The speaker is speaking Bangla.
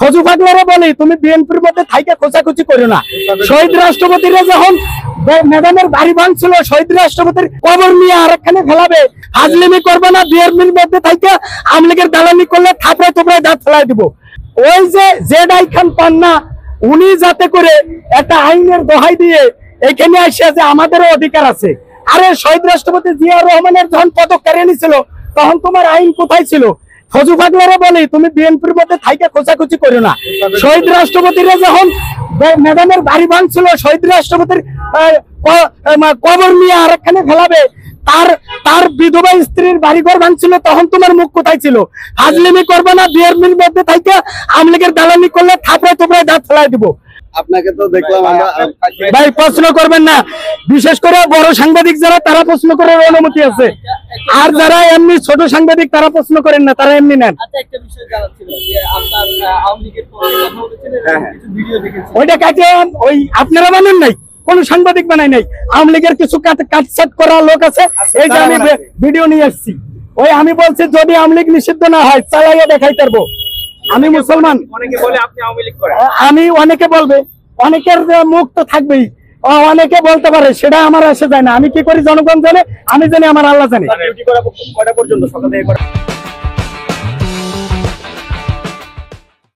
ফজু পাগলারে বলি তুমি বিএনপির মধ্যে থাইকে খোঁচাখুচি করো না। শহীদ রাষ্ট্রপতিরা যখন ম্যাডামের বাড়ি ভাঙছিল, শহীদ রাষ্ট্রপতির কবর নিয়ে আরেকখানে ফেলাবে, হাজলিমি করবে না। বিএনপির মধ্যে থাইকে আওয়ামী লীগের দালালি করলে থাপড়ায় থোপড়ায় দাঁত ফেলাই দিব। ওই যে জেড খান পান্না উনি যাতে করে একটা আইনের দোহাই দিয়ে এখানে আসে যে আমাদেরও অধিকার আছে। আরে শহীদ রাষ্ট্রপতি জিয়া রহমানের যখন পদক কেড়ে নিছিল তখন তোমার আইন কোথায় ছিল? ফজু পাগলারে বলি তুমি বিএনপির মধ্যে থাইকে খোঁচাখুচি করো না। শহীদ রাষ্ট্রপতিরা যখন ম্যাডামের বাড়ি ভাঙছিল, শহীদ রাষ্ট্রপতির কবর নিয়ে আরেকখানে ফেলাবে, তার বিধবা স্ত্রীর বাড়িঘর ভাঙছিল, তখন তোমার মুখ কোথায় ছিল? হাজলিমি করবে না। বিএনপির মধ্যে থাইকে আওয়ামী লীগের দালালি করলে থাপড়ায় থোপড়ায় দাঁত ফেলাই দিব। আপনাকে তো দেখলাম ভাই প্রশ্ন করবেন না, বিশেষ করে বড় সাংবাদিক যারা তারা প্রশ্ন করার অনুমতি আছে, আর যারা এমনি ছোট সাংবাদিক তারা প্রশ্ন করেন না, তারা এমনি নেন। ওইটা কাকে ওই আপনারা বানান নাই, কোন সাংবাদিক বানাই নাই। আওয়ামী লীগের কিছু কাটছাট করা লোক আছে, এই যে আমি ভিডিও নিয়ে আসছি। ওই আমি বলছি যদি আওয়ামী লীগ নিষিদ্ধ না হয় চালাইয়া দেখাই পারবো। আমি মুসলমান, আমি অনেকে বলবে, অনেকের মুখ তো থাকবেই, অনেকে বলতে পারে, সেটা আমার আসে যায় না। আমি কি করি জনগণ জানে, আমি জানি, আমার আল্লাহ জানে।